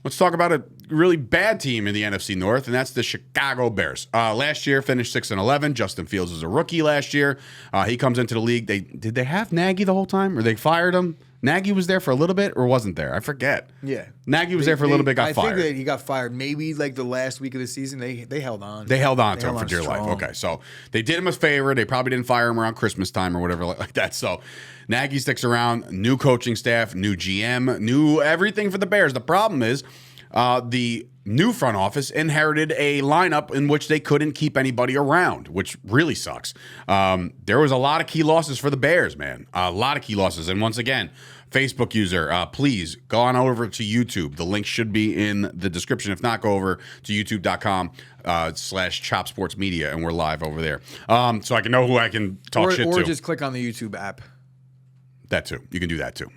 Let's talk about a really bad team in the NFC North, and that's the Chicago Bears. Last year, finished 6-11. Justin Fields was a rookie last year. He comes into the league. Did they have Nagy the whole time, or they fired him? Nagy was there for a little bit, or wasn't there? I forget. Yeah, Nagy was there for a little bit. Got fired. I think that he got fired. Maybe like the last week of the season, they held on. They held on to him for dear life. Okay, so they did him a favor. They probably didn't fire him around Christmas time or whatever like that. So Nagy sticks around. New coaching staff, new GM, new everything for the Bears. The problem is the new front office inherited a lineup in which they couldn't keep anybody around, which really sucks. There was a lot of key losses for the Bears, man. A lot of key losses. And once again, Facebook user, please go on over to YouTube. The link should be in the description. If not, go over to youtube.com/chopsportsmedia, and we're live over there. So I can know who I can talk shit to. Or just click on the YouTube app. That too. You can do that too.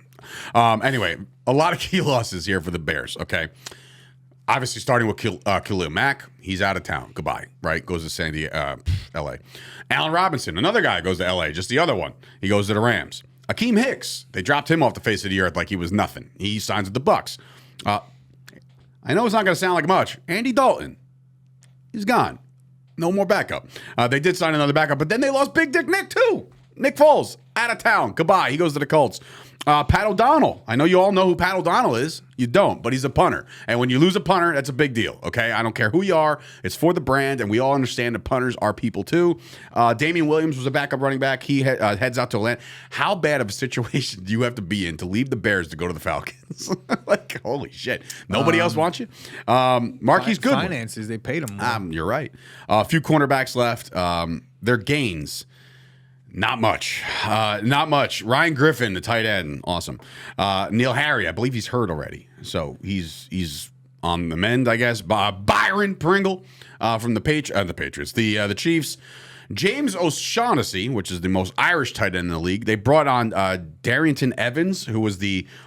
Anyway, a lot of key losses here for the Bears, okay? Obviously, starting with Khalil Mack, he's out of town. Goodbye, right? Goes to San Diego, L.A. Allen Robinson, another guy, goes to L.A., just the other one. He goes to the Rams. Akeem Hicks, they dropped him off the face of the earth like he was nothing. He signs with the Bucks. I know it's not going to sound like much. Andy Dalton, he's gone. No more backup. They did sign another backup, but then they lost Big Dick Nick, too. Nick Foles, out of town. Goodbye. He goes to the Colts. Pat O'Donnell. I know you all know who Pat O'Donnell is. You don't, but he's a punter. And when you lose a punter, that's a big deal, okay? I don't care who you are. It's for the brand, and we all understand that punters are people too. Damian Williams was a backup running back. He heads out to Atlanta. How bad of a situation do you have to be in to leave the Bears to go to the Falcons? Like, holy shit. Nobody else wants you? Marquise Goodwin. Finances, they paid him more. You're right. A few cornerbacks left. Their gains. Not much. Not much. Ryan Griffin, the tight end, awesome. Neil Harry, I believe he's hurt already, so he's on the mend, I guess. Byron Pringle from the Patriots, the Chiefs. James O'Shaughnessy, which is the most Irish tight end in the league. They brought on Darrington Evans, who was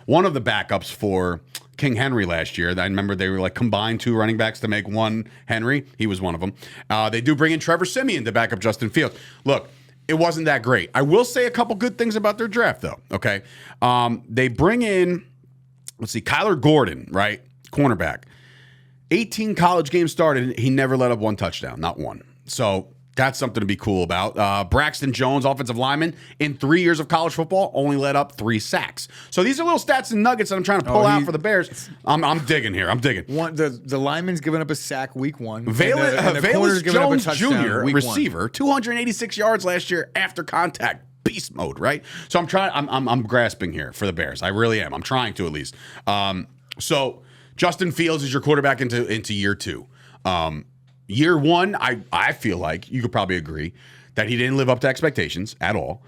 one of the backups for King Henry last year. I remember they were like combined two running backs to make one Henry. He was one of them. They do bring in Trevor Siemian to back up Justin Fields. Look. It wasn't that great. I will say a couple good things about their draft, though, okay? They bring in, Kyler Gordon, right? Cornerback. 18 college games started. He never let up one touchdown, not one. So that's something to be cool about. Braxton Jones, offensive lineman, in 3 years of college football, only let up 3 sacks. So these are little stats and nuggets that I'm trying to pull out for the Bears. I'm digging here. I'm digging. The lineman's giving up a sack week one. Velus Jones Jr., receiver, 286 yards last year after contact. Beast mode, right? So I'm grasping here for the Bears. I really am. I'm trying to at least. So Justin Fields is your quarterback into year 2. Year 1, I feel like you could probably agree that he didn't live up to expectations at all.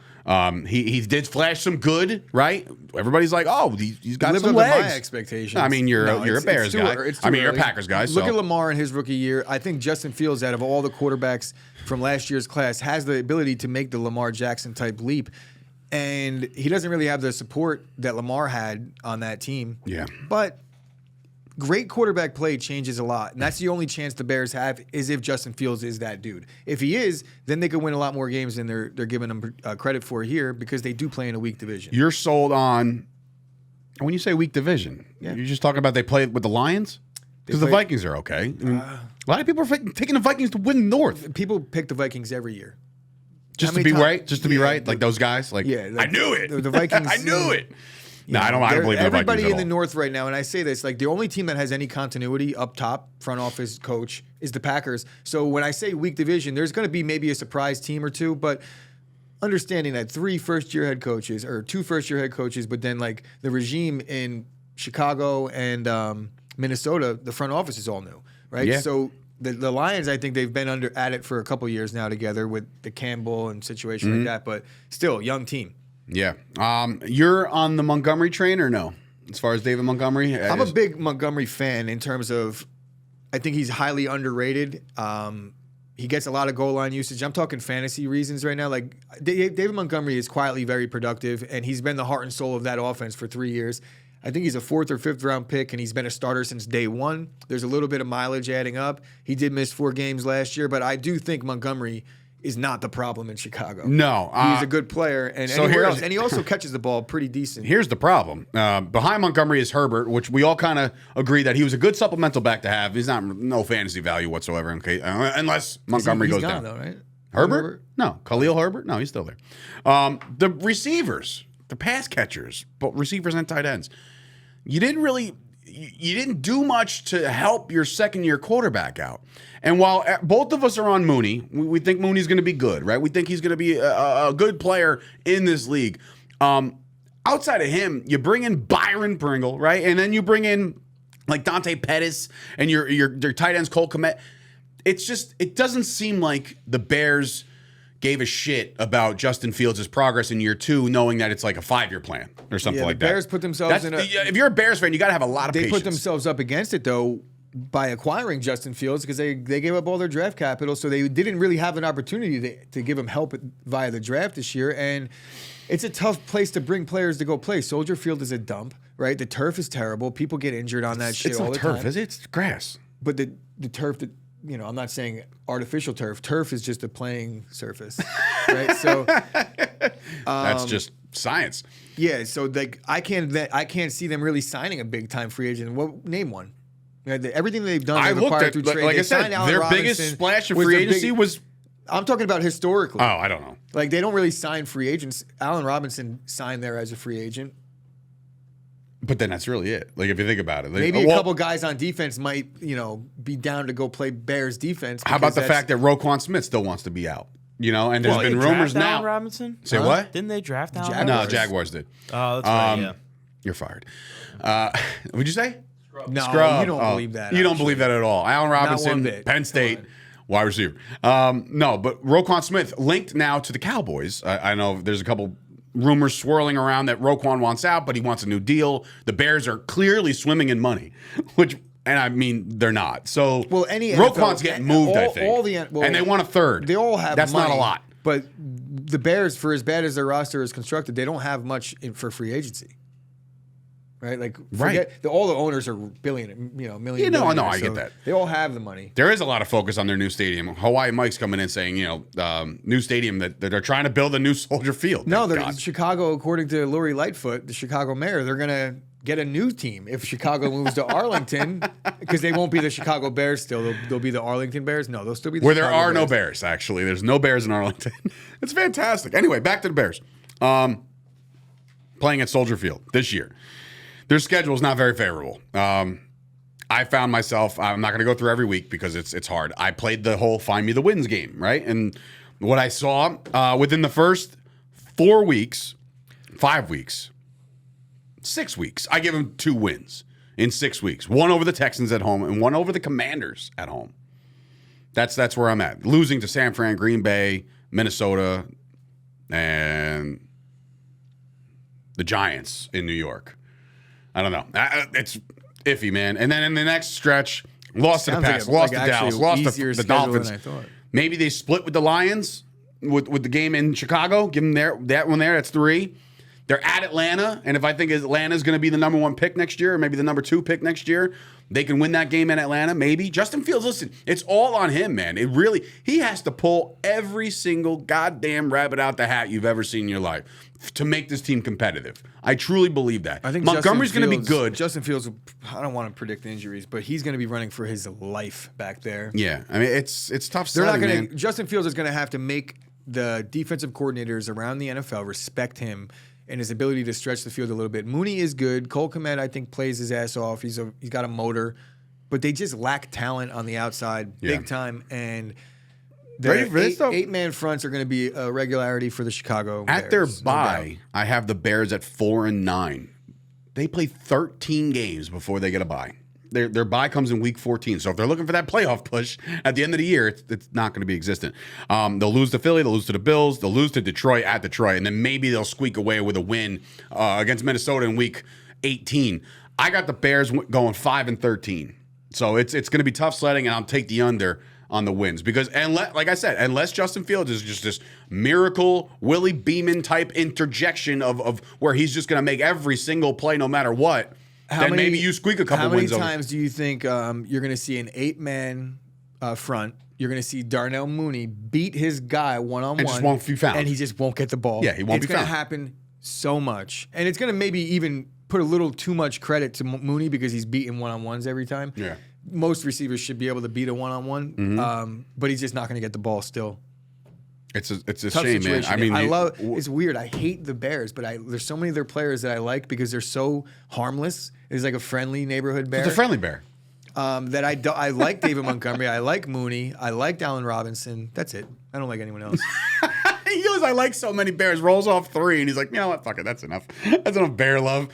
He did flash some good, right? Everybody's like, oh, he's got some legs. Up to my expectations. I mean, you're a Bears guy. I mean, you're a Packers guy. Look at Lamar in his rookie year. I think Justin Fields, out of all the quarterbacks from last year's class, has the ability to make the Lamar Jackson type leap. And he doesn't really have the support that Lamar had on that team. Yeah. But great quarterback play changes a lot. And that's the only chance the Bears have is if Justin Fields is that dude. If he is, then they could win a lot more games than they're giving him credit for here because they do play in a weak division. You're sold on, when you say weak division, you're just talking about they play with the Lions? Because the Vikings are okay. I mean, a lot of people are taking the Vikings to win the North. People pick the Vikings every year. Just to be right? Just to be right? Like those guys? Like, I knew it. The Vikings. I knew it. No, I don't believe in the Vikings everybody in the North right now, and I say this, like the only team that has any continuity up top, front office, coach, is the Packers. So when I say weak division, there's going to be maybe a surprise team or two, but understanding that 3 first-year head coaches, or 2 first-year head coaches, but then like the regime in Chicago and Minnesota, the front office is all new, right? Yeah. So the Lions, I think they've been at it for a couple years now together with the Campbell and situation like that, but still, young team. Yeah. You're on the Montgomery train or no? As far as David Montgomery? I'm a big Montgomery fan in terms of I think he's highly underrated. He gets a lot of goal line usage. I'm talking fantasy reasons right now. Like David Montgomery is quietly very productive, and he's been the heart and soul of that offense for 3 years. I think he's a 4th or 5th round pick, and he's been a starter since day one. There's a little bit of mileage adding up. He did miss 4 games last year, but I do think Montgomery is not the problem in Chicago. No. He's a good player, and so anywhere here's- else, and he also catches the ball pretty decent. Here's the problem. Behind Montgomery is Herbert, which we all kind of agree that he was a good supplemental back to have. He's not no fantasy value whatsoever, okay, unless Montgomery goes gone, down. though, right? Herbert? No. Khalil Herbert? No, he's still there. The receivers, the pass catchers, both receivers and tight ends. You didn't do much to help your second-year quarterback out. And while both of us are on Mooney, we think Mooney's going to be good, right? We think he's going to be a good player in this league. Outside of him, you bring in Byron Pringle, right? And then you bring in like Dante Pettis and your tight ends Cole Kmet. It doesn't seem like the Bears gave a shit about Justin Fields' progress in year 2, knowing that it's like a 5-year plan or something like that. The Bears put themselves if you're a Bears fan, you got to have a lot of patience. They put themselves up against it, though, by acquiring Justin Fields because they gave up all their draft capital, so they didn't really have an opportunity to give him help via the draft this year. And it's a tough place to bring players to go play. Soldier Field is a dump, right? The turf is terrible. People get injured on that shit all the time. It's not turf, is it? It's grass. But the turf that, I'm not saying artificial turf. Turf is just a playing surface, right? So that's just science. Yeah. So like I can't see them really signing a big time free agent. Name one. Everything they've done, I they've looked acquired at, through trade. like I They said, signed Allen their Robinson, biggest splash of was free their agency was. I'm talking about historically. Oh, I don't know. Like they don't really sign free agents. Allen Robinson signed there as a free agent. But then that's really it. Like if you think about it, Maybe a couple guys on defense might, be down to go play Bears defense. How about the fact that Roquan Smith still wants to be out? And there's been rumors now. Allen Robinson? Say what? Didn't they draft Allen? Jaguars. No, Jaguars did. Oh, that's right. Yeah. You're fired. What'd you say? No, Scrub. you don't believe that. You don't believe that at all. Allen Robinson, one bit. Penn State, wide receiver. No, but Roquan Smith linked now to the Cowboys. I know there's a couple rumors swirling around that Roquan wants out, but he wants a new deal. The Bears are clearly swimming in money, and I mean they're not. So Roquan's getting moved, I think. And they want a third. They all have That's money, not a lot. But the Bears, for as bad as their roster is constructed, they don't have much for free agency. Right, like all the owners are million. I get that. They all have the money. There is a lot of focus on their new stadium. Hawaii Mike's coming in saying, new stadium that they're trying to build a new Soldier Field. No, Chicago, according to Lori Lightfoot, the Chicago mayor, they're gonna get a new team if Chicago moves to Arlington because they won't be the Chicago Bears still. They'll be the Arlington Bears. No, they'll still be the where Chicago there are Bears. no Bears. Actually, there's no Bears in Arlington. It's fantastic. Anyway, back to the Bears. Playing at Soldier Field this year. Their schedule is not very favorable. I found myself, I'm not going to go through every week because it's hard. I played the whole Find Me the Wins game, right? And what I saw within the first 4 weeks, 5 weeks, 6 weeks, I give them 2 wins in 6 weeks. One over the Texans at home and one over the Commanders at home. That's where I'm at. Losing to San Fran, Green Bay, Minnesota, and the Giants in New York. I don't know. It's iffy, man. And then in the next stretch, lost to the Pats, lost to Dallas, lost to the Dolphins. Maybe they split with the Lions with the game in Chicago. Give them that one there. That's 3. They're at Atlanta, and if I think Atlanta's going to be the number 1 pick next year, or maybe the number 2 pick next year, they can win that game in Atlanta. Maybe Justin Fields. Listen, it's all on him, man. He has to pull every single goddamn rabbit out the hat you've ever seen in your life to make this team competitive. I truly believe that. I think Montgomery's going to be good. Justin Fields, I don't want to predict injuries, but he's going to be running for his life back there. Yeah, I mean it's tough. They're not going to. Justin Fields is going to have to make the defensive coordinators around the NFL respect him and his ability to stretch the field a little bit. Mooney is good. Cole Kmet, I think, plays his ass off. He's got a motor, but they just lack talent on the outside big time. And the 8-man fronts are going to be a regularity for the Chicago Bears. At their bye, I have the Bears at 4-9. They play 13 games before they get a bye. Their bye comes in week 14. So if they're looking for that playoff push at the end of the year, it's not going to be existent. They'll lose to Philly. They'll lose to the Bills. They'll lose to Detroit at Detroit. And then maybe they'll squeak away with a win against Minnesota in week 18. I got the Bears going 5-13. So it's going to be tough sledding, and I'll take the under on the wins. Because, like I said, unless Justin Fields is just this miracle Willie Beeman type interjection of where he's just going to make every single play no matter what, maybe you squeak a couple wins over. How many times do you think you're going to see an 8-man front you're going to see Darnell Mooney beat his guy one-on-one. And just won't be found. And he just won't get the ball. Yeah, he won't be It's going to found. happen so much. And it's going to maybe even put a little too much credit to Mooney because he's beating one-on-ones every time. Yeah. Most receivers should be able to beat a one-on-one, but he's just not going to get the ball still. It's a Tough shame, man. situation. I mean, it's weird. I hate the Bears, but there's so many of their players that I like because they're so harmless. It's like a friendly neighborhood bear. it's a friendly bear. That I like David Montgomery. I like Mooney. I like Allen Robinson. That's it. I don't like anyone else. He goes, I like so many bears, rolls off 3, and he's like, you know what? Fuck it. That's enough. That's enough bear love.